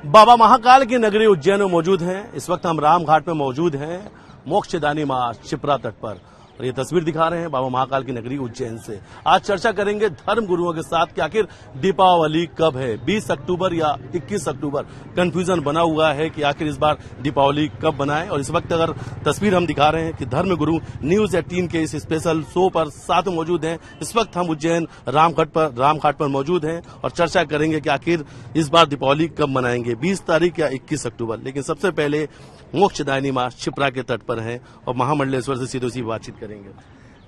बाबा महाकाल की नगरी उज्जैन में मौजूद हैं। इस वक्त हम राम घाट में मौजूद हैं, मोक्षदायिनी मां शिप्रा तट पर, और ये तस्वीर दिखा रहे हैं बाबा महाकाल की नगरी उज्जैन से। आज चर्चा करेंगे धर्म गुरुओं के साथ कि आखिर दीपावली कब है, 20 अक्टूबर या 21 अक्टूबर। कंफ्यूजन बना हुआ है कि आखिर इस बार दीपावली कब बनाएं। और इस वक्त अगर तस्वीर हम दिखा रहे हैं कि धर्म गुरु न्यूज 18 के इस स्पेशल शो पर साथ में मौजूद हैं। इस वक्त हम उज्जैन रामघाट पर मौजूद हैं और चर्चा करेंगे कि आखिर इस बार दीपावली कब मनाएंगे, 20 तारीख या 21 अक्टूबर। लेकिन सबसे पहले मोक्षदायिनी मां शिप्रा के तट पर हैं और महामंडलेश्वर से सीधे बातचीत करेंगे।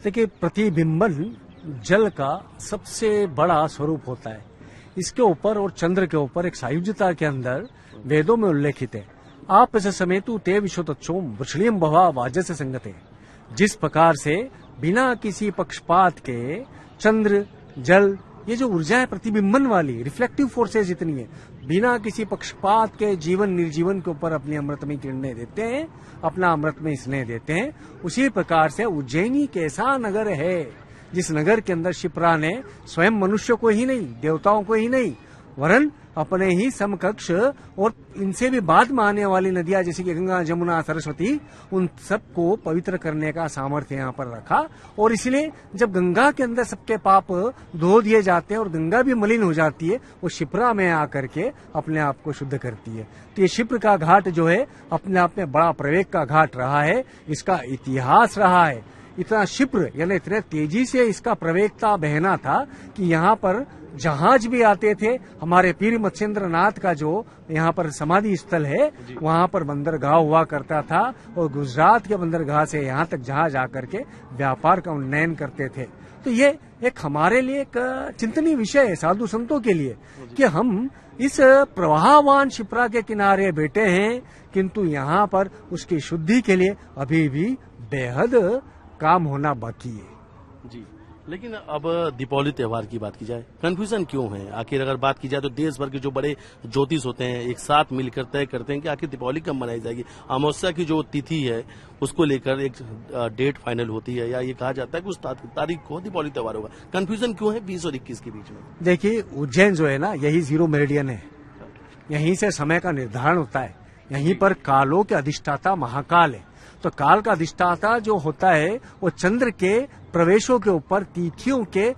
देखिए, प्रतिबिंबन जल का सबसे बड़ा स्वरूप होता है। इसके ऊपर और चंद्र के ऊपर एक सायुज्यता के अंदर वेदों में उल्लेखित है, आप इस समेतु ते विश्वतोम वृषणीयम भवा वाजस्य संगते। जिस प्रकार से बिना किसी पक्षपात के चंद्र जल, ये जो ऊर्जा है प्रतिबिंबन वाली, रिफ्लेक्टिव फोर्सेज जितनी है, बिना किसी पक्षपात के जीवन निर्जीवन के ऊपर अपनी अमृतमयी किरणें देते हैं, अपना अमृतमय स्नेह देते हैं। उसी प्रकार से उज्जैनी कैसा नगर है जिस नगर के अंदर शिप्रा ने स्वयं मनुष्य को ही नहीं, देवताओं को ही नहीं, वरन अपने ही समकक्ष और इनसे भी बाद में आने वाली नदियां जैसे कि गंगा, जमुना, सरस्वती, उन सबको पवित्र करने का सामर्थ्य यहाँ पर रखा। और इसलिए जब गंगा के अंदर सबके पाप धो दिए जाते हैं और गंगा भी मलिन हो जाती है, वो शिप्रा में आकर के अपने आप को शुद्ध करती है। तो ये शिप्र का घाट जो है अपने आप में बड़ा प्रवेग का घाट रहा है, इसका इतिहास रहा है। इतना शिप्र यानी इतने तेजी से इसका प्रवेगता बहना था कि यहाँ पर जहाज भी आते थे। हमारे पीर मत्स्येंद्र नाथ का जो यहाँ पर समाधि स्थल है, वहाँ पर बंदरगाह हुआ करता था और गुजरात के बंदरगाह से यहाँ तक जहाज आकर के व्यापार का उन्नयन करते थे। तो ये एक हमारे लिए एक चिंतनीय विषय है साधु संतों के लिए कि हम इस प्रवाहवान शिप्रा के किनारे बैठे हैं, किंतु यहाँ पर उसकी शुद्धि के लिए अभी भी बेहद काम होना बाकी है। जी, लेकिन अब दीपावली त्योहार की बात की जाए, कंफ्यूजन क्यों है? आखिर अगर बात की जाए तो देश भर के जो बड़े ज्योतिष होते हैं एक साथ मिलकर तय करते हैं कि आखिर दीपावली कब मनाई जाएगी। अमावस्या की जो तिथि है उसको लेकर एक डेट फाइनल होती है, या ये कहा जाता है कि उस तारीख को दीपावली त्योहार होगा। कंफ्यूजन क्यों है 20 और 21 के बीच में? देखिए, उज्जैन जो है ना, यही जीरो मेरिडियन है, यहीं से समय का निर्धारण होता है। यहीं पर कालों के अधिष्ठाता महाकाल है। तो काल का अधिष्ठाता जो होता है वो चंद्र के प्रवेशों के ऊपर, तिथियों के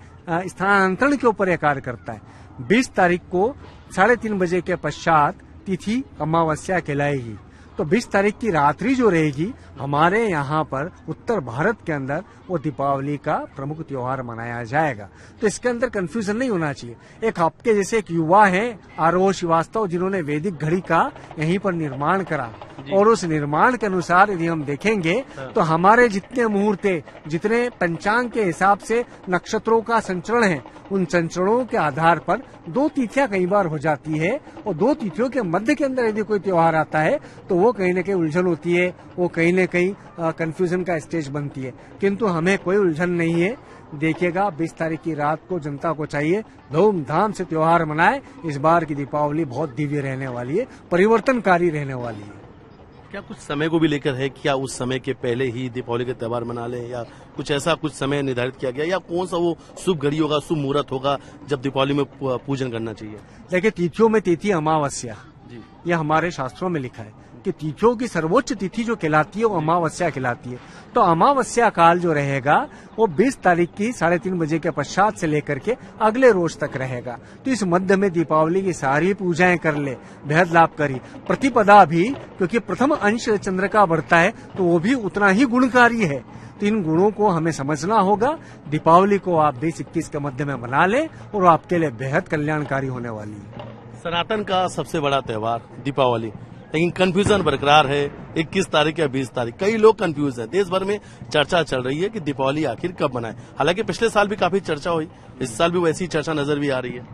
स्थानांतरण के ऊपर यह कार्य करता है। 20 तारीख को 3:30 बजे के पश्चात तिथि अमावस्या कहलाएगी। तो 20 तारीख की रात्रि जो रहेगी हमारे यहाँ पर उत्तर भारत के अंदर वो दीपावली का प्रमुख त्योहार मनाया जाएगा। तो इसके अंदर कंफ्यूजन नहीं होना चाहिए। एक आपके जैसे एक युवा है आरोह श्रीवास्तव, जिन्होंने वैदिक घड़ी का यहीं पर निर्माण करा, और उस निर्माण के अनुसार यदि हम देखेंगे तो हमारे जितने मुहूर्त, जितने पंचांग के हिसाब से नक्षत्रों का संचरण है, उन संचरणों के आधार पर 2 तिथियां कई बार हो जाती है, और 2 तिथियों के मध्य के अंदर यदि कोई त्योहार आता है तो वो कहीं न कहीं उलझन होती है, वो कहीं न कहीं कंफ्यूजन का स्टेज बनती है। किंतु हमें कोई उलझन नहीं है। देखिएगा, 20 तारीख की रात को जनता को चाहिए धूमधाम से त्योहार मनाए। इस बार की दीपावली बहुत दिव्य रहने वाली है, परिवर्तनकारी रहने वाली है। क्या कुछ समय को भी लेकर है? क्या उस समय के पहले ही दीपावली के त्योहार मना लें, या कुछ ऐसा कुछ समय निर्धारित किया गया, या कौन सा वो शुभ घड़ी होगा, शुभ मुहूर्त होगा जब दीपावली में पूजन करना चाहिए? देखिए, तिथियों में तिथि अमावस्या, यह हमारे शास्त्रों में लिखा है कि तिथियों की सर्वोच्च तिथि जो कहलाती है वो अमावस्या कहलाती है। तो अमावस्या काल जो रहेगा वो 20 तारीख की 3:30 बजे के पश्चात से लेकर के अगले रोज तक रहेगा। तो इस मध्य में दीपावली की सारी पूजाएं कर ले, बेहद लाभकारी। प्रतिपदा भी, क्योंकि प्रथम अंश चंद्र का बढ़ता है, तो वो भी उतना ही गुणकारी है। तो इन गुणों को हमें समझना होगा। दीपावली को आप 20-21 के मध्य में मना लें और आपके लिए बेहद कल्याणकारी होने वाली है। सनातन का सबसे बड़ा त्योहार दीपावली, लेकिन कंफ्यूजन बरकरार है 21 तारीख या 20 तारीख। कई लोग कंफ्यूज हैं। देश भर में चर्चा चल रही है कि दीपावली आखिर कब मनाएं। हालांकि पिछले साल भी काफी चर्चा हुई, इस साल भी वैसी चर्चा नजर भी आ रही है।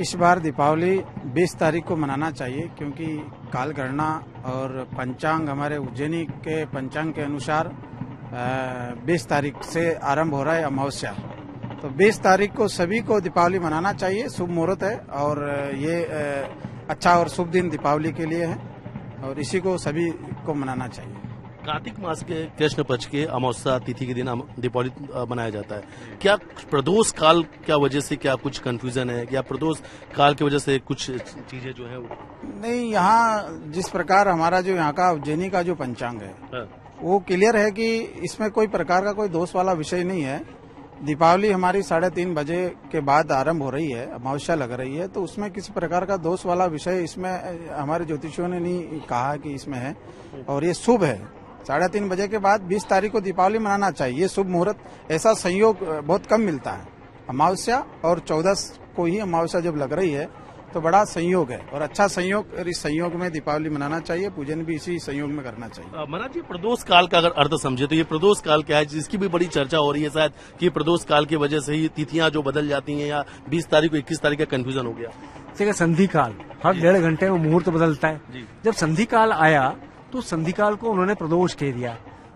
इस बार दीपावली 20 तारीख को मनाना चाहिए, क्योंकि काल गणना और पंचांग, हमारे उज्जैनी के पंचांग के अनुसार 20 तारीख से आरंभ हो रहा है अमावस्या। तो 20 तारीख को सभी को दीपावली मनाना चाहिए। शुभ मुहूर्त है और ये अच्छा और शुभ दिन दीपावली के लिए है, और इसी को सभी को मनाना चाहिए। कार्तिक मास के कृष्ण पक्ष के अमावस्या तिथि के दिन दीपावली मनाया जाता है। क्या प्रदोष काल क्या वजह से क्या कुछ कंफ्यूजन है, या प्रदोष काल की वजह से कुछ चीजें जो है नहीं, यहाँ जिस प्रकार हमारा जो यहाँ का उज्जैनी का जो पंचांग है हाँ। वो क्लियर है कि इसमें कोई प्रकार का कोई दोष वाला विषय नहीं है। दीपावली हमारी 3:30 बजे के बाद आरंभ हो रही है, अमावस्या लग रही है, तो उसमें किसी प्रकार का दोष वाला विषय इसमें हमारे ज्योतिषियों ने नहीं कहा कि इसमें है। और ये शुभ है, 3:30 बजे के बाद 20 तारीख को दीपावली मनाना चाहिए, शुभ मुहूर्त। ऐसा संयोग बहुत कम मिलता है। अमावस्या और 14 को ही अमावस्या जब लग रही है तो बड़ा संयोग है और अच्छा संयोग, और इस संयोग में दीपावली मनाना चाहिए, पूजन भी इसी संयोग में करना चाहिए। महाराज जी, प्रदोष काल का अगर अर्थ समझे तो ये प्रदोष काल क्या है, जिसकी भी बड़ी चर्चा हो रही है शायद कि प्रदोष काल की वजह से ही तिथियां जो बदल जाती हैं, या 20 तारीख को 21 तारीख का कंफ्यूजन हो गया। देखिए, संधि काल हर 1.5 घंटे में मुहूर्त बदलता है। जब संधि काल आया तो संधि काल को उन्होंने प्रदोष कह दिया।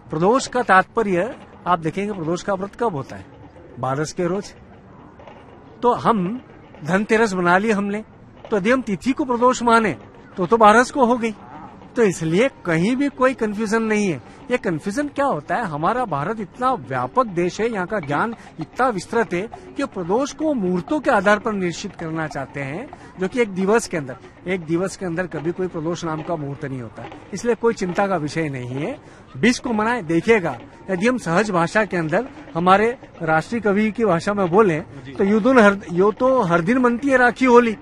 प्रदोष का तात्पर्य आप देखेंगे, प्रदोष का व्रत कब होता है? 12 के रोज। तो हम धनतेरस बना लिए हमने, तो यदि हम तिथि को प्रदोष माने तो 12 को हो गई। तो इसलिए कहीं भी कोई कंफ्यूजन नहीं है। ये कंफ्यूजन क्या होता है, हमारा भारत इतना व्यापक देश है, यहाँ का ज्ञान इतना विस्तृत है कि प्रदोष को मुहूर्तों के आधार पर निश्चित करना चाहते हैं, जो कि एक दिवस के अंदर कभी कोई प्रदोष नाम का मुहूर्त नहीं होता। इसलिए कोई चिंता का विषय नहीं है। 20 को मनाए। देखिएगा, यदि हम सहज भाषा के अंदर हमारे राष्ट्रीय कवि की भाषा में बोले तो यो तो हर दिन मनती है राखी होली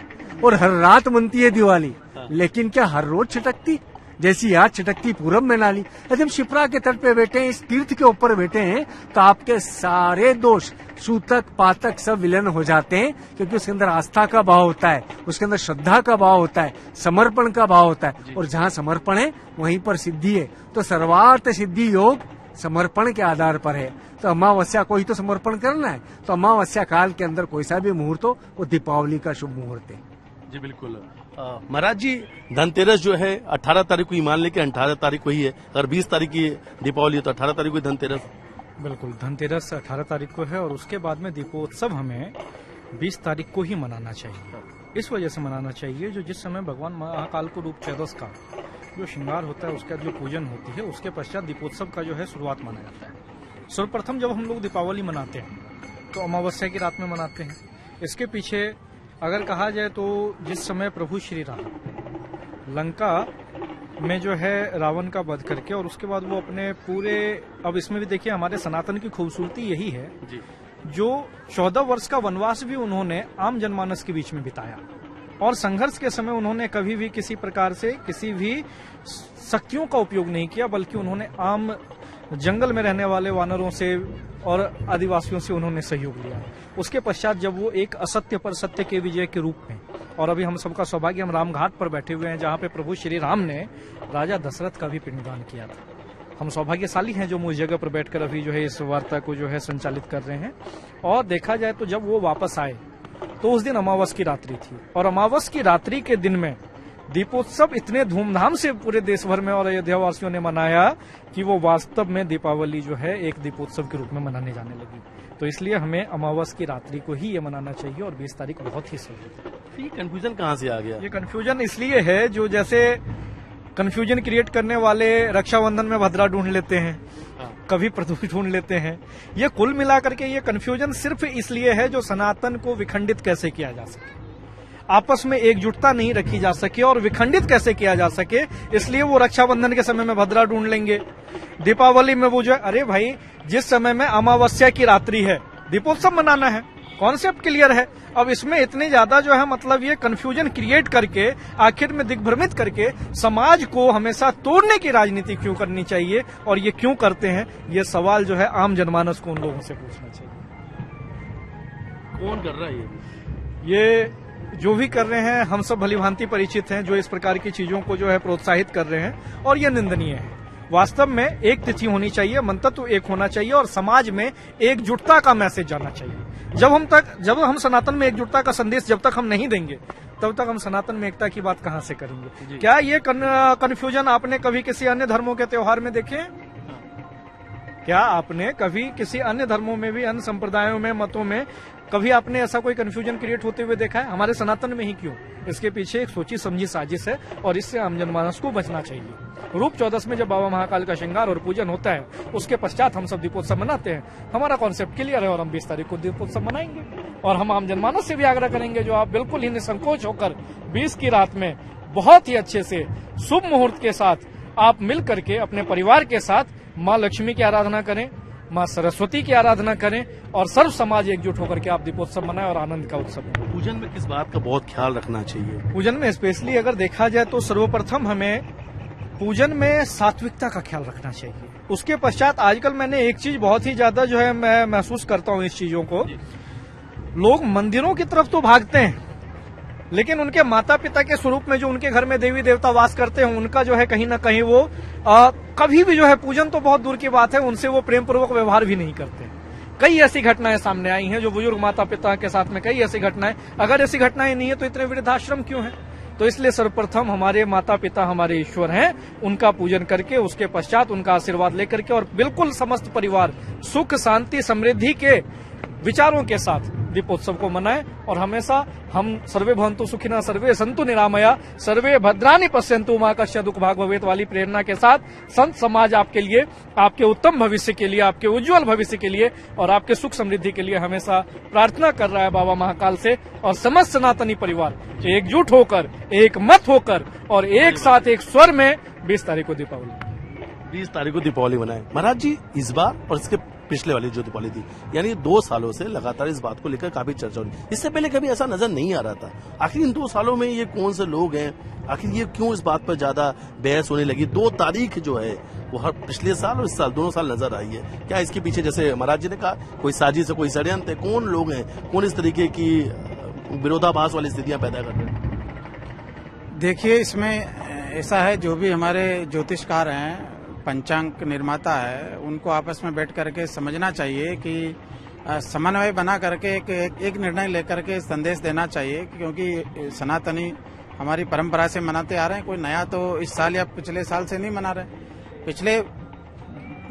और हर रात मनती है दिवाली, लेकिन क्या हर रोज छिटकती? जैसी आज छिटकती पूरब में नाली। यदि हम शिप्रा के तट पे बैठे हैं, इस तीर्थ के ऊपर बैठे हैं, तो आपके सारे दोष, सूतक पातक सब विलीन हो जाते हैं, क्योंकि उसके अंदर आस्था का भाव होता है, उसके अंदर श्रद्धा का भाव होता है, समर्पण का भाव होता है। और जहाँ समर्पण है वहीं पर सिद्धि है। तो सर्वार्थ सिद्धि योग समर्पण के आधार पर है। तो अमावस्या को ही तो समर्पण करना है। तो अमावस्या काल के अंदर कोई सा भी मुहूर्त हो, वो दीपावली का शुभ मुहूर्त है। जी बिल्कुल। महाराज जी, धनतेरस जो है 18 तारीख को ही मान लें कि 18 तारीख को ही है। अगर 20 तारीख की दीपावली है तो 18 तारीख को ही धनतेरस। बिल्कुल, धनतेरस 18 तारीख को है और उसके बाद में दीपोत्सव हमें 20 तारीख को ही मनाना चाहिए। इस वजह से मनाना चाहिए जो जिस समय भगवान महाकाल को रूप 14 का जो श्रृंगार होता है, उसका जो पूजन होती है, उसके पश्चात दीपोत्सव का जो है शुरुआत माना जाता है। सर्वप्रथम जब हम लोग दीपावली मनाते हैं तो अमावस्या की रात में मनाते हैं। इसके पीछे अगर कहा जाए तो जिस समय प्रभु श्री राम लंका में जो है रावण का वध करके, और उसके बाद वो अपने पूरे, अब इसमें भी देखिए हमारे सनातन की खूबसूरती यही है जी, जो 14 वर्ष का वनवास भी उन्होंने आम जनमानस के बीच में बिताया, और संघर्ष के समय उन्होंने कभी भी किसी प्रकार से किसी भी शक्तियों का उपयोग नहीं किया, बल्कि उन्होंने आम जंगल में रहने वाले वानरों से और आदिवासियों से उन्होंने सहयोग लिया। उसके पश्चात जब वो एक असत्य पर सत्य के विजय के रूप में, और अभी हम सबका सौभाग्य, हम रामघाट पर बैठे हुए हैं जहाँ पे प्रभु श्री राम ने राजा दशरथ का भी पिंडदान किया था। हम सौभाग्यशाली हैं जो मुझ जगह पर बैठकर अभी जो है इस वार्ता को जो है संचालित कर रहे हैं। और देखा जाए तो जब वो वापस आए तो उस दिन अमावस की रात्रि थी, और अमावस की रात्रि के दिन में दीपोत्सव इतने धूमधाम से पूरे देश भर में और अयोध्या वासियों ने मनाया कि वो वास्तव में दीपावली जो है एक दीपोत्सव के रूप में मनाने जाने लगी। तो इसलिए हमें अमावस की रात्रि को ही ये मनाना चाहिए, और 20 तारीख बहुत ही सही है। ये कंफ्यूजन कहाँ से आ गया? ये कंफ्यूजन इसलिए है, जो जैसे कंफ्यूजन क्रिएट करने वाले रक्षाबंधन में भद्रा ढूंढ लेते हैं, कभी प्रदोष ढूंढ लेते हैं। ये कुल मिलाकर के ये कंफ्यूजन सिर्फ इसलिए है जो सनातन को विखंडित कैसे किया जा सके, आपस में एकजुटता नहीं रखी जा सके और विखंडित कैसे किया जा सके, इसलिए वो रक्षाबंधन के समय में भद्रा ढूंढ लेंगे। दीपावली में वो जो, अरे भाई जिस समय में अमावस्या की रात्रि है दीपोत्सव मनाना है, कॉन्सेप्ट क्लियर है। अब इसमें इतने ज्यादा जो है मतलब ये कंफ्यूजन क्रिएट करके आखिर में दिग्भ्रमित करके समाज को हमेशा तोड़ने की राजनीति क्यों करनी चाहिए, और ये क्यों करते हैं, ये सवाल जो है आम जनमानस को उन लोगों से पूछना चाहिए। कौन कर रहा है ये जो भी कर रहे हैं, हम सब भलीभांति परिचित हैं, जो इस प्रकार की चीजों को जो है प्रोत्साहित कर रहे हैं, और ये निंदनीय है। वास्तव में एक तिथि होनी चाहिए, मंतत्व एक होना चाहिए, और समाज में एकजुटता का मैसेज जाना चाहिए। जब हम सनातन में एकजुटता का संदेश जब तक हम नहीं देंगे, तब तक हम सनातन में एकता की बात कहां से करेंगे। क्या ये कन्फ्यूजन आपने कभी किसी अन्य धर्मों के त्योहार में देखे? क्या आपने कभी किसी अन्य धर्मों में भी, अन्य संप्रदायों में, मतों में कभी आपने ऐसा कोई कंफ्यूजन क्रिएट होते हुए देखा है? हमारे सनातन में ही क्यों? इसके पीछे एक सोची समझी साजिश है, और इससे आम जनमानस को बचना चाहिए। रूप चौदस में जब बाबा महाकाल का श्रृंगार और पूजन होता है, उसके पश्चात हम सब दीपोत्सव मनाते हैं। हमारा कॉन्सेप्ट क्लियर है और हम 20 तारीख को दीपोत्सव मनाएंगे। और हम आम जनमानस से भी आग्रह करेंगे, जो आप बिल्कुल ही निसंकोच होकर 20 की रात में बहुत ही अच्छे से शुभ मुहूर्त के साथ आप मिल करके अपने परिवार के साथ माँ लक्ष्मी की आराधना करें, माँ सरस्वती की आराधना करें और सर्व समाज एकजुट होकर के आप दीपोत्सव मनाएं और आनंद का उत्सव हो। पूजन में किस बात का बहुत ख्याल रखना चाहिए? पूजन में स्पेशली अगर देखा जाए तो सर्वप्रथम हमें पूजन में सात्विकता का ख्याल रखना चाहिए। उसके पश्चात आजकल मैंने एक चीज बहुत ही ज्यादा जो है मैं महसूस करता हूँ इस चीजों को, लोग मंदिरों की तरफ तो भागते हैं, लेकिन उनके माता पिता के स्वरूप में जो उनके घर में देवी देवता वास करते हैं, उनका जो है कहीं ना कहीं वो कभी भी जो है पूजन तो बहुत दूर की बात है, उनसे वो प्रेम पूर्वक व्यवहार भी नहीं करते। कई ऐसी घटनाएं सामने आई हैं जो बुजुर्ग माता पिता के साथ में, कई ऐसी घटनाएं, अगर ऐसी घटनाएं नहीं है तो इतने वृद्धाश्रम क्यों है? तो इसलिए सर्वप्रथम हमारे माता पिता हमारे ईश्वर हैं, उनका पूजन करके उसके पश्चात उनका आशीर्वाद लेकर के और बिल्कुल समस्त परिवार सुख शांति समृद्धि के विचारों के साथ दीपोत्सव को मनाएं। और हमेशा हम सर्वे भवन्तु सुखिनः, सर्वे सन्तु निरामया, सर्वे भद्राणि पश्यन्तु मां कस्य दुःख भाग् भवेत् वाली प्रेरणा के साथ संत समाज आपके लिए, आपके उत्तम भविष्य के लिए, आपके उज्जवल भविष्य के लिए और आपके सुख समृद्धि के लिए हमेशा प्रार्थना कर रहा है बाबा महाकाल से। और समस्त सनातनी परिवार एकजुट होकर, एक मत होकर और एक साथ एक स्वर में 20 तारीख को दीपावली मनाएं। महाराज जी, इस बार और इसके पिछले वाली जो दीपावली थी, यानी 2 सालों से लगातार इस बात को लेकर काफी चर्चा हो रही है। इससे पहले कभी ऐसा नजर नहीं आ रहा था। आखिर इन 2 सालों में ये कौन से लोग हैं, आखिर ये क्यों इस बात पर ज्यादा बहस होने लगी? 2 तारीख जो है वो हर पिछले साल और इस साल दोनों साल नजर आई है। क्या इसके पीछे, जैसे महाराज जी ने कहा, कोई साजिश है, कोई षड्यंत्र है? कौन लोग हैं, कौन इस तरीके की विरोधाभास वाली स्थितियां पैदा कर रहे हैं? देखिए, इसमें ऐसा है, जो भी हमारे ज्योतिषकार हैं, पंचांग निर्माता है, उनको आपस में बैठ करके समझना चाहिए कि समन्वय बना करके एक निर्णय लेकर के संदेश देना चाहिए, क्योंकि सनातनी हमारी परंपरा से मनाते आ रहे हैं। कोई नया तो इस साल या पिछले साल से नहीं मना रहे। पिछले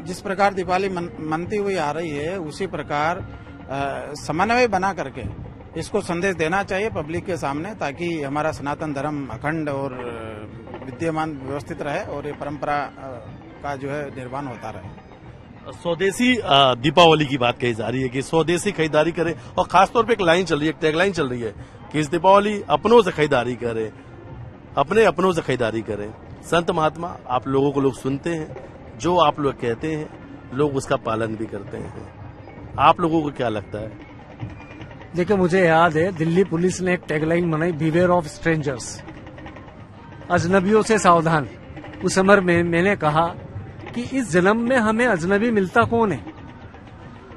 जिस प्रकार दीपावली मनती हुई आ रही है, उसी प्रकार समन्वय बना करके इसको संदेश देना चाहिए पब्लिक के सामने, ताकि हमारा सनातन धर्म अखंड और विद्यमान व्यवस्थित रहे और ये परंपरा का जो है निर्माण होता रहे। स्वदेशी दीपावली की बात कही जा रही है कि स्वदेशी खरीदारी करें, और खासतौर पे एक लाइन चल रही है, एक टैगलाइन चल रही है कि इस दीपावली अपनों से खरीदारी करें, अपने अपनों से खरीदारी करें। संत महात्मा, आप लोगों को लोग सुनते हैं, जो आप लोग कहते हैं लोग उसका पालन भी करते हैं। आप लोगों को क्या लगता है? देखिए, मुझे याद है दिल्ली पुलिस ने एक टैगलाइन बनाई, बिवेयर ऑफ स्ट्रेंजर्स, अजनबियों से सावधान। उस उम्र में मैंने कहा कि इस जन्म में हमें अजनबी मिलता कौन है?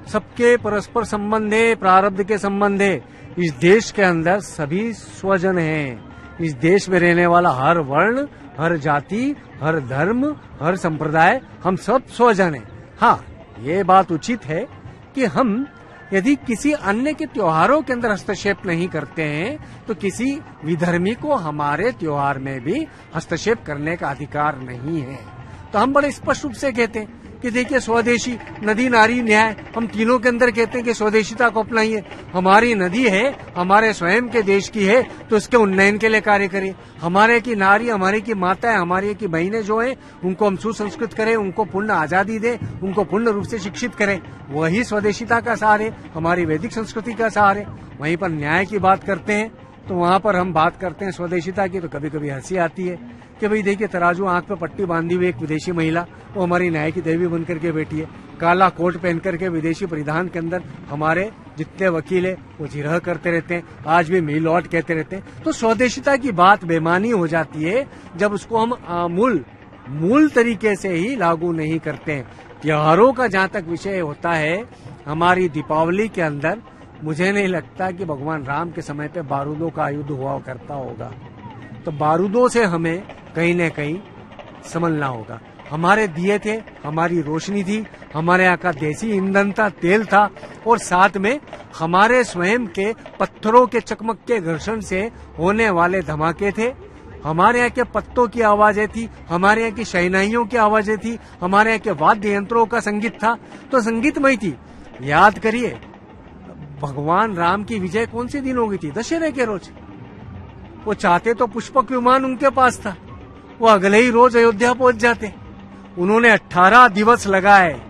सबके परस्पर संबंध है, प्रारब्ध के संबंध है। इस देश के अंदर सभी स्वजन हैं। इस देश में रहने वाला हर वर्ण, हर जाति, हर धर्म, हर संप्रदाय, हम सब स्वजन हैं। हाँ, ये बात उचित है कि हम यदि किसी अन्य के त्योहारों के अंदर हस्तक्षेप नहीं करते हैं, तो किसी विधर्मी को हमारे त्योहार में भी हस्तक्षेप करने का अधिकार नहीं है। तो हम बड़े स्पष्ट रूप से कहते हैं कि देखिए, स्वदेशी, नदी, नारी, न्याय, हम तीनों के अंदर कहते हैं कि स्वदेशिता को अपनाइए। हमारी नदी है, हमारे स्वयं के देश की है, तो उसके उन्नयन के लिए कार्य करिए। हमारे की नारी, हमारे की माताएं, हमारे की बहनें जो है, उनको हम सुसंस्कृत करें, उनको पूर्ण आजादी दें, उनको पूर्ण रूप से शिक्षित करें। वही स्वदेशिता का सार है, हमारी वैदिक संस्कृति का सार है। वहीं पर न्याय की बात करते हैं तो वहां पर हम बात करते हैं स्वदेशिता की, तो कभी कभी हंसी आती है कि भाई देखिए, तराजू आंख पे पट्टी बांधी हुई एक विदेशी महिला, वो हमारी न्याय की देवी बन करके बैठी है। काला कोट पहन करके विदेशी परिधान के अंदर हमारे जितने वकील है वो जिरह करते रहते हैं, आज भी मी लॉर्ड कहते रहते हैं। तो स्वदेशिता की बात बेमानी हो जाती है जब उसको हम मूल तरीके से ही लागू नहीं करते हैं। त्योहारों का जहां तक विषय होता है, हमारी दीपावली के अंदर मुझे नहीं लगता कि भगवान राम के समय पे बारूदों का युद्ध हुआ करता होगा। तो बारूदों से हमें कहीं न कहीं संभलना होगा। हमारे दिए थे, हमारी रोशनी थी, हमारे यहाँ का देसी ईंधन था, तेल था, और साथ में हमारे स्वयं के पत्थरों के चकमक के घर्षण से होने वाले धमाके थे। हमारे यहाँ के पत्तों की आवाजें थी, हमारे यहाँ की शहनाइयों की आवाजें थी, हमारे यहाँ के वाद्य यंत्रों का संगीत था, तो संगीतमय थी। याद करिए, भगवान राम की विजय कौन से दिन हो गई थी? दशहरे के रोज। वो चाहते तो पुष्पक विमान उनके पास था, वो अगले ही रोज अयोध्या पहुंच जाते। उन्होंने 18 दिवस लगाए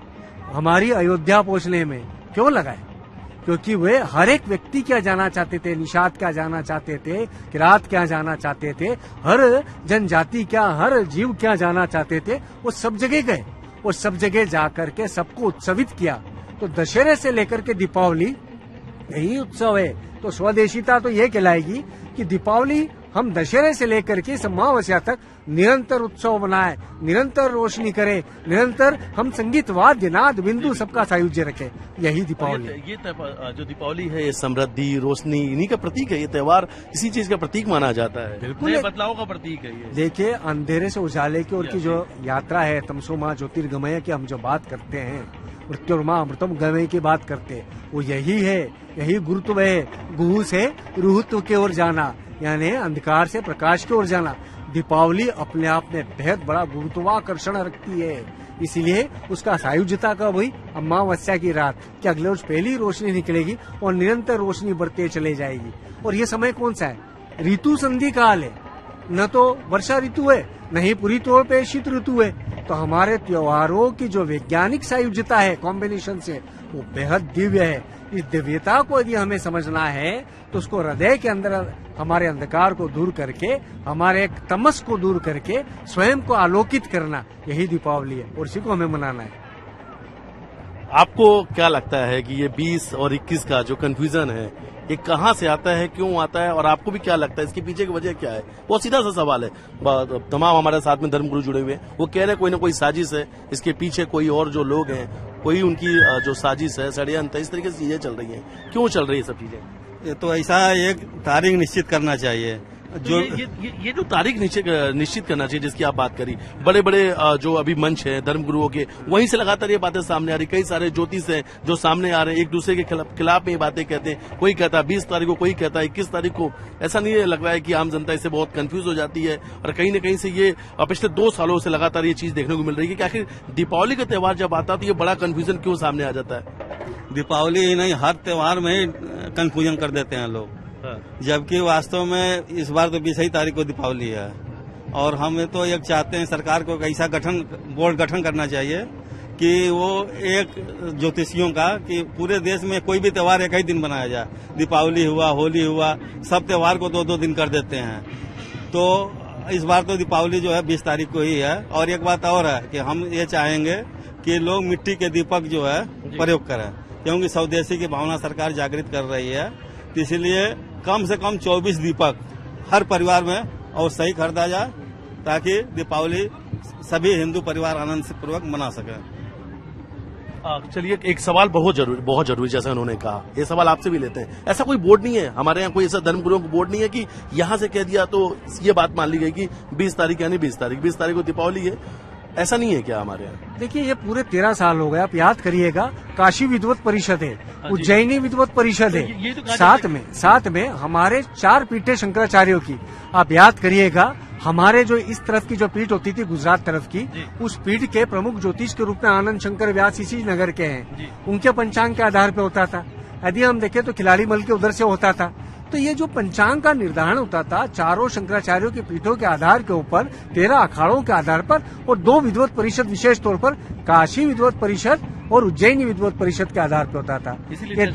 हमारी अयोध्या पहुंचने में। क्यों लगाए? क्योंकि वे हर एक व्यक्ति क्या जाना चाहते थे, निषाद क्या जाना चाहते थे, किरात क्या जाना चाहते थे, हर जनजाति क्या, हर जीव क्या जाना चाहते थे, वो सब जगह गए और सब जगह जाकर के सबको उत्सवित किया। तो दशहरे से लेकर के दीपावली यही उत्सव है। तो स्वदेशीता तो ये कहलाएगी कि दीपावली हम दशहरे से लेकर के अमावस्या तक निरंतर उत्सव मनाए, निरंतर रोशनी करे, निरंतर हम संगीत वाद्य नाद बिंदु सबका सायुज्य रखे। यही दीपावली है। ये जो दीपावली है, ये समृद्धि, रोशनी, इन्हीं का प्रतीक है। ये त्योहार इसी चीज का प्रतीक माना जाता है। बिल्कुल नए बदलाव का प्रतीक है ये। देखिए, अंधेरे से उजाले की ओर की जो यात्रा है, तमसो मां ज्योतिर्गमय की हम जो बात करते हैं, मृत्युर्मा अमृतम गमय की बात करते हैं, वो यही है। यही गुरुत्व है। गुहु से रुहुत्व की ओर जाना, यानी अंधकार से प्रकाश की ओर जाना। दीपावली अपने आप में बेहद बड़ा गुरुत्वाकर्षण रखती है। इसीलिए उसका सायुज्यता का वही अमावस्या की रात कि अगले रोज पहली रोशनी निकलेगी और निरंतर रोशनी बढ़ते चले जाएगी। और ये समय कौन सा है? ऋतु संधि काल है। न तो वर्षा ऋतु है, न ही पूरी तौर पे शीत ऋतु है। तो हमारे त्योहारों की जो वैज्ञानिक सायुज्यता है कॉम्बिनेशन से, वो बेहद दिव्य है। इस दिव्यता को यदि हमें समझना है तो उसको हृदय के अंदर हमारे अंधकार को दूर करके, हमारे एक तमस को दूर करके स्वयं को आलोकित करना, यही दीपावली है और इसी को हमें मनाना है। आपको क्या लगता है कि ये 20 और 21 का जो कंफ्यूजन है, ये कहाँ से आता है, क्यों आता है, और आपको भी क्या लगता है इसके पीछे की वजह क्या है? बहुत सीधा सा सवाल है। तमाम हमारे साथ में धर्मगुरु जुड़े हुए हैं, वो कह रहे हैं कोई ना कोई साजिश है, इसके पीछे कोई और जो लोग हैं, कोई उनकी जो साजिश है, षड्यंत्र, इस तरीके से चीजें चल रही हैं। क्यों चल रही है सब चीजें? ये तो ऐसा एक तारीख निश्चित करना चाहिए। जो ये जो तारीख निश्चित करना चाहिए जिसकी आप बात करी, बड़े बड़े जो अभी मंच है धर्मगुरुओं के, वहीं से लगातार ये बातें सामने आ रही। कई सारे ज्योतिष हैं जो सामने आ रहे हैं, एक दूसरे के खिलाफ में ये बातें कहते हैं। कोई कहता है 20 तारीख को, कोई कहता है 21 तारीख को। ऐसा नहीं है, लग रहा है कि आम जनता इससे बहुत कंफ्यूज हो जाती है। और कहीं न कहीं से ये पिछले 2 सालों से लगातार ये चीज देखने को मिल रही है कि आखिर दीपावली का त्योहार जब आता है तो ये बड़ा कंफ्यूजन क्यों सामने आ जाता है? दीपावली ही नहीं, हर त्योहार में ही कंफ्यूजन कर देते हैं लोग। जबकि वास्तव में इस बार तो 20 तारीख को दीपावली है। और हम तो एक चाहते हैं सरकार को ऐसा बोर्ड गठन करना चाहिए कि वो एक ज्योतिषियों का कि पूरे देश में कोई भी त्योहार एक ही दिन बनाया जाए। दीपावली हुआ, होली हुआ, सब त्योहार को 2-2 दिन कर देते हैं। तो इस बार तो दीपावली जो है 20 तारीख को ही है। और एक बात और है कि हम ये चाहेंगे कि लोग मिट्टी के दीपक जो है प्रयोग करें, क्योंकि स्वदेशी की भावना सरकार जागृत कर रही है। तो इसलिए कम से कम 24 दीपक हर परिवार में और सही खरीदा जाए, ताकि दीपावली सभी हिंदू परिवार आनंद से पूर्वक मना सके। चलिए, एक सवाल बहुत जरूरी जैसा उन्होंने कहा, ये सवाल आपसे भी लेते हैं। ऐसा कोई बोर्ड नहीं है हमारे यहाँ, कोई ऐसा धर्मगुरुओं को बोर्ड नहीं है कि यहाँ से कह दिया तो ये बात मान ली गई कि 20 तारीख यानी 20 तारीख को दीपावली है? ऐसा नहीं है क्या हमारे यहाँ? देखिए, ये पूरे 13 साल हो गए। आप याद करिएगा, काशी विद्वत परिषद है, उज्जैनी विद्वत परिषद है, तो साथ में हमारे 4 पीठे शंकराचार्यों की। आप याद करिएगा, हमारे जो इस तरफ की जो पीठ होती थी गुजरात तरफ की, उस पीठ के प्रमुख ज्योतिष के रूप में आनंद शंकर व्यास इसी नगर के हैं। उनके पंचांग के आधार पे होता था। यदि हम देखें तो खिलाड़ी मल के उधर से होता था। तो ये जो पंचांग का निर्धारण होता था, चारों शंकराचार्यों के पीठों के आधार के ऊपर, 13 अखाड़ों के आधार पर, और 2 विद्वत परिषद विशेष तौर पर काशी विद्वत परिषद और उज्जैनी विद्वत परिषद के आधार पर होता था। ये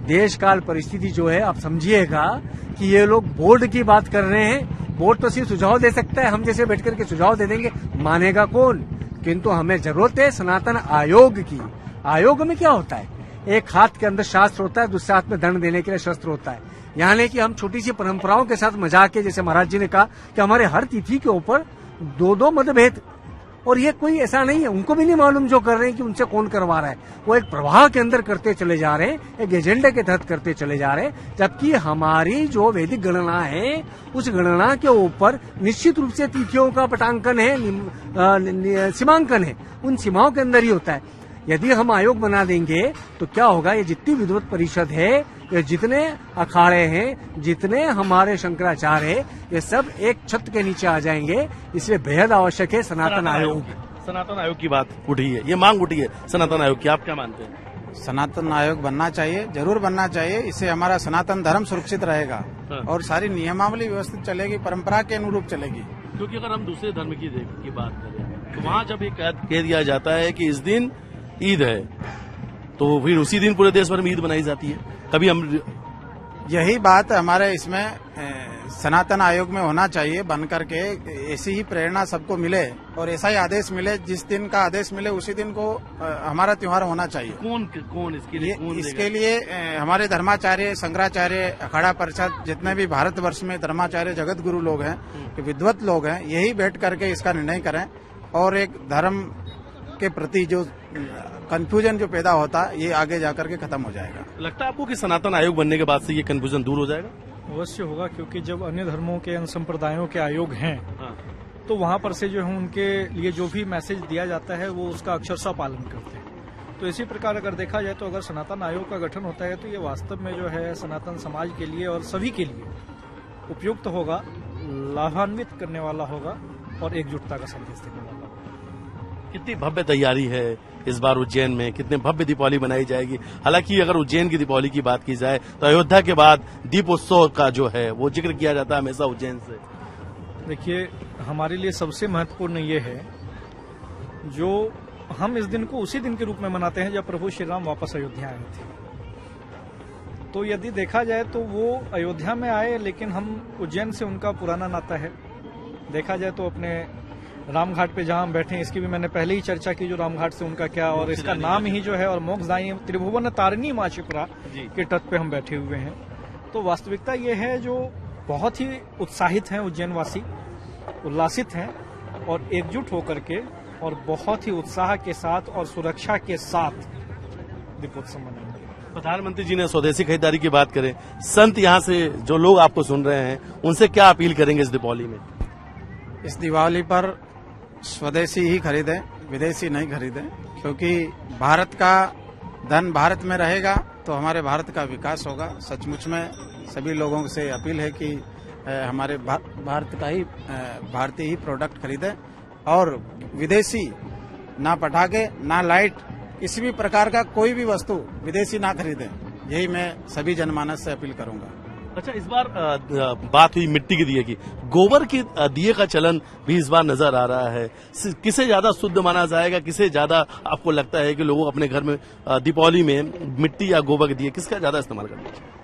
देश काल परिस्थिति जो है, आप समझिएगा कि ये लोग बोर्ड की बात कर रहे हैं। बोर्ड तो सिर्फ सुझाव दे सकता है, हम जैसे बैठ करके सुझाव दे देंगे, मानेगा कौन? किंतु हमें जरूरत है सनातन आयोग की। आयोग में क्या होता है? एक हाथ के अंदर शास्त्र होता है, दूसरे हाथ में दंड देने के लिए शस्त्र होता है। यानी कि हम छोटी सी परंपराओं के साथ मजाक के, जैसे महाराज जी ने कहा कि हमारे हर तिथि के ऊपर 2-2 मतभेद, और ये कोई ऐसा नहीं है, उनको भी नहीं मालूम जो कर रहे हैं कि उनसे कौन करवा रहा है। वो एक प्रवाह के अंदर करते चले जा रहे हैं, एक एजेंडे के तहत करते चले जा रहे हैं। जबकि हमारी जो वैदिक गणना है, उस गणना के ऊपर निश्चित रूप से तिथियों का पटांकन है, सीमांकन है, उन सीमाओं के अंदर ही होता है। यदि हम आयोग बना देंगे तो क्या होगा? ये जितनी विद्वत परिषद है, ये जितने अखाड़े हैं, जितने हमारे शंकराचार्य है, ये सब एक छत के नीचे आ जाएंगे। इसलिए बेहद आवश्यक है सनातन आयोग। सनातन आयोग की बात उठी है, ये मांग उठी है सनातन आयोग की, आप क्या मानते हैं? सनातन आयोग बनना चाहिए, जरूर बनना चाहिए। इससे हमारा सनातन धर्म सुरक्षित रहेगा और सारी नियमावली व्यवस्थित चलेगी, परंपरा के अनुरूप चलेगी। क्योंकि अगर हम दूसरे धर्म की बात करें तो वहाँ जब ये कह दिया जाता है कि इस दिन ईद है तो फिर उसी दिन पूरे देश भर में ईद मनाई जाती है। कभी हम यही बात हमारे इसमें सनातन आयोग में होना चाहिए बन करके, ऐसी ही प्रेरणा सबको मिले और ऐसा ही आदेश मिले, जिस दिन का आदेश मिले उसी दिन को हमारा त्योहार होना चाहिए। कौन इसके लिए इसके लिए हमारे धर्माचार्य, शंकराचार्य, अखाड़ा परिषद, जितने भी भारतवर्ष में धर्माचार्य जगत गुरु लोग हैं, विद्वत लोग हैं, यही बैठ करके इसका निर्णय करें और एक धर्म के प्रति जो कंफ्यूजन जो पैदा होता है ये आगे जाकर के खत्म हो जाएगा। लगता है आपको कि सनातन आयोग बनने के बाद से ये कंफ्यूजन दूर हो जाएगा? अवश्य होगा, क्योंकि जब अन्य धर्मों के, अन्य संप्रदायों के आयोग हैं तो वहां पर से जो है उनके लिए जो भी मैसेज दिया जाता है वो उसका अक्षरशः पालन करते हैं। तो इसी प्रकार अगर देखा जाए तो अगर सनातन आयोग का गठन होता है तो ये वास्तव में जो है सनातन समाज के लिए और सभी के लिए उपयुक्त होगा, लाभान्वित करने वाला होगा और एकजुटता का संदेश देने वाला होगा। कितनी भव्य तैयारी है इस बार उज्जैन में, कितने भव्य दीपावली मनाई जाएगी। हालांकि अगर उज्जैन की दीपावली की बात की जाए तो अयोध्या के बाद दीपोत्सव का जो है वो जिक्र किया जाता है हमेशा उज्जैन से। देखिए, हमारे लिए सबसे महत्वपूर्ण ये है जो हम इस दिन को उसी दिन के रूप में मनाते हैं जब प्रभु श्री राम वापस अयोध्या आए थे। तो यदि देखा जाए तो वो अयोध्या में आए, लेकिन हम उज्जैन से उनका पुराना नाता है। देखा जाए तो अपने रामघाट पे जहां हम बैठे हैं, इसकी भी मैंने पहले ही चर्चा की, जो रामघाट से उनका क्या, और इसका नाम ही जो है और मोक्षदायी त्रिभुवन तारिणी मां शिप्रा के तट पे हम बैठे हुए हैं। तो वास्तविकता ये है जो बहुत ही उत्साहित हैं उज्जैन वासी, उल्लासित हैं और एकजुट होकर के और बहुत ही उत्साह के साथ और सुरक्षा के साथ दीपोत्सव मनाएंगे। प्रधानमंत्री जी ने स्वदेशी खरीदारी की बात करें, संत यहाँ से जो लोग आपको सुन रहे हैं उनसे क्या अपील करेंगे इस दीपावली में? इस दिवाली पर स्वदेशी ही खरीदें, विदेशी नहीं खरीदें, क्योंकि भारत का धन भारत में रहेगा तो हमारे भारत का विकास होगा। सचमुच में सभी लोगों से अपील है कि हमारे भारत का ही भारतीय ही प्रोडक्ट खरीदें और विदेशी ना पटाखे, ना लाइट, किसी भी प्रकार का कोई भी वस्तु विदेशी ना खरीदें। यही मैं सभी जनमानस से अपील करूंगा। अच्छा, इस बार बात हुई मिट्टी के दिए की, गोबर के दिए का चलन भी इस बार नजर आ रहा है। किसे ज्यादा शुद्ध माना जाएगा, किसे ज्यादा आपको लगता है कि लोग अपने घर में दीपावली में मिट्टी या गोबर के दिए किसका ज्यादा इस्तेमाल करना चाहिए?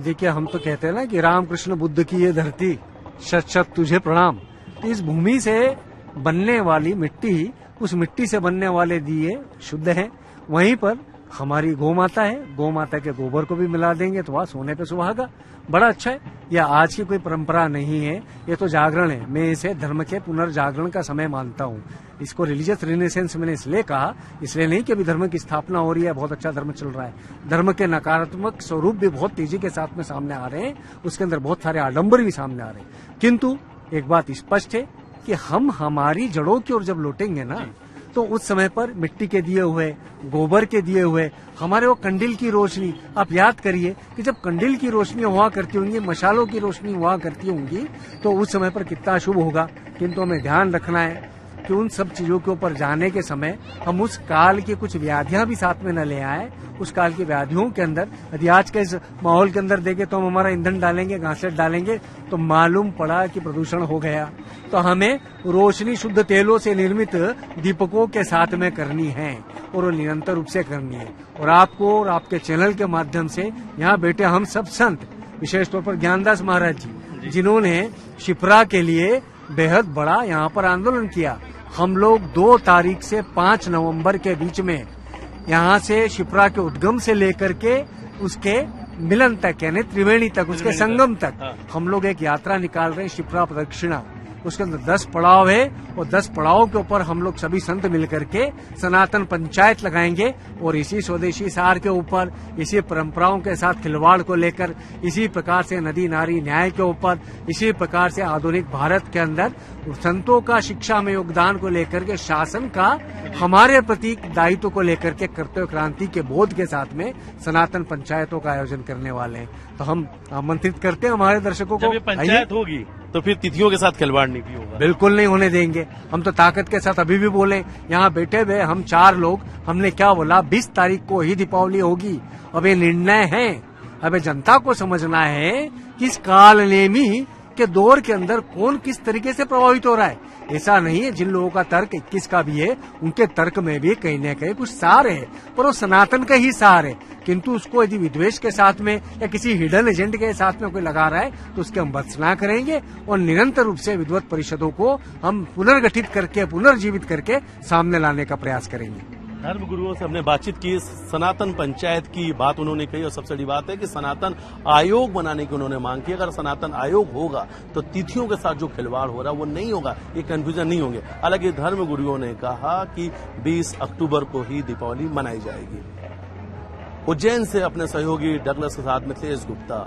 देखिए, हम तो कहते हैं ना कि रामकृष्ण बुद्ध की ये धरती, शत शत तुझे प्रणाम। तो इस भूमि से बनने वाली मिट्टी, उस मिट्टी से बनने वाले दिए शुद्ध हैं। वहीं पर हमारी गौ माता है, गौ माता के गोबर को भी मिला देंगे तो वह सोने पे सुहागा। बड़ा अच्छा है। यह आज की कोई परंपरा नहीं है, ये तो जागरण है। मैं इसे धर्म के पुनर्जागरण का समय मानता हूँ। इसको रिलीजियस रिनेसेंस मैंने इसलिए कहा, इसलिए नहीं कि अभी धर्म की स्थापना हो रही है, बहुत अच्छा धर्म चल रहा है। धर्म के नकारात्मक स्वरूप भी बहुत तेजी के साथ में सामने आ रहे हैं, उसके अंदर बहुत सारे आडंबर भी सामने आ रहे हैं। किंतु एक बात स्पष्ट है कि हम हमारी जड़ों की ओर जब लौटेंगे ना, तो उस समय पर मिट्टी के दिए हुए, गोबर के दिए हुए, हमारे वो कंडील की रोशनी, आप याद करिए कि जब कंडील की रोशनी हुआ करती होंगी, मशालों की रोशनी हुआ करती होंगी, तो उस समय पर कितना शुभ होगा। किंतु हमें ध्यान रखना है कि उन सब चीजों के ऊपर जाने के समय हम उस काल की कुछ व्याधियां भी साथ में न ले आए। उस काल की व्याधियों के अंदर यदि आज के इस माहौल के अंदर देखें तो हम हमारा ईंधन डालेंगे, घासें डालेंगे, तो मालूम पड़ा कि प्रदूषण हो गया। तो हमें रोशनी शुद्ध तेलों से निर्मित दीपकों के साथ में करनी है और वो निरंतर रूप से करनी है। और आपको और आपके चैनल के माध्यम से यहाँ बैठे हम सब संत, विशेष तौर पर ज्ञानदास महाराज जी, जिन्होंने शिप्रा के लिए बेहद बड़ा यहाँ पर आंदोलन किया। हम लोग 2 तारीख से 5 नवंबर के बीच में यहाँ से शिप्रा के उद्गम से लेकर के उसके मिलन तक, यानी त्रिवेणी तक, उसके संगम तक हम लोग एक यात्रा निकाल रहे हैं, शिप्रा प्रदक्षिणा। उसके अंदर 10 पड़ाव है और 10 पड़ाव के ऊपर हम लोग सभी संत मिलकर के सनातन पंचायत लगाएंगे और इसी स्वदेशी सार के ऊपर, इसी परंपराओं के साथ खिलवाड़ को लेकर, इसी प्रकार से नदी नारी न्याय के ऊपर, इसी प्रकार से आधुनिक भारत के अंदर संतों का शिक्षा में योगदान को लेकर के, शासन का हमारे प्रति दायित्व को लेकर के कर्तव्य क्रांति के बोध के साथ में सनातन पंचायतों का आयोजन करने वाले हैं। तो हम आमंत्रित करते हैं हमारे दर्शकों को। जब ये पंचायत होगी तो फिर तिथियों के साथ खिलवाड़ नहीं भी होगा? बिल्कुल नहीं होने देंगे। हम तो ताकत के साथ अभी भी बोले, यहाँ बैठे हुए हम 4 लोग, हमने क्या बोला, 20 तारीख को ही दीपावली होगी। अब ये निर्णय है, अब जनता को समझना है कि इस काल नेमी के दौर के अंदर कौन किस तरीके से प्रभावित हो रहा है, ऐसा नहीं है। जिन लोगों का तर्क 21 का भी है, उनके तर्क में भी कहीं न कहीं कुछ सार है, पर वो सनातन का ही सार है। किंतु उसको यदि विद्वेष के साथ में या किसी हिडन एजेंट के साथ में कोई लगा रहा है तो उसके हम भर्त्सना करेंगे और निरंतर रूप से विद्वत परिषदों को हम पुनर्गठित करके, पुनर्जीवित करके सामने लाने का प्रयास करेंगे। धर्म गुरुओं से हमने बातचीत की, सनातन पंचायत की बात उन्होंने कही और सबसे बड़ी बात है कि सनातन आयोग बनाने की उन्होंने मांग की। अगर सनातन आयोग होगा तो तिथियों के साथ जो खिलवाड़ हो रहा है वो नहीं होगा, ये कंफ्यूजन नहीं होंगे। हालांकि धर्म गुरुओं ने कहा कि 20 अक्टूबर को ही दीपावली मनाई जाएगी। उज्जैन से अपने सहयोगी डगलस के साथ में तेज गुप्ता,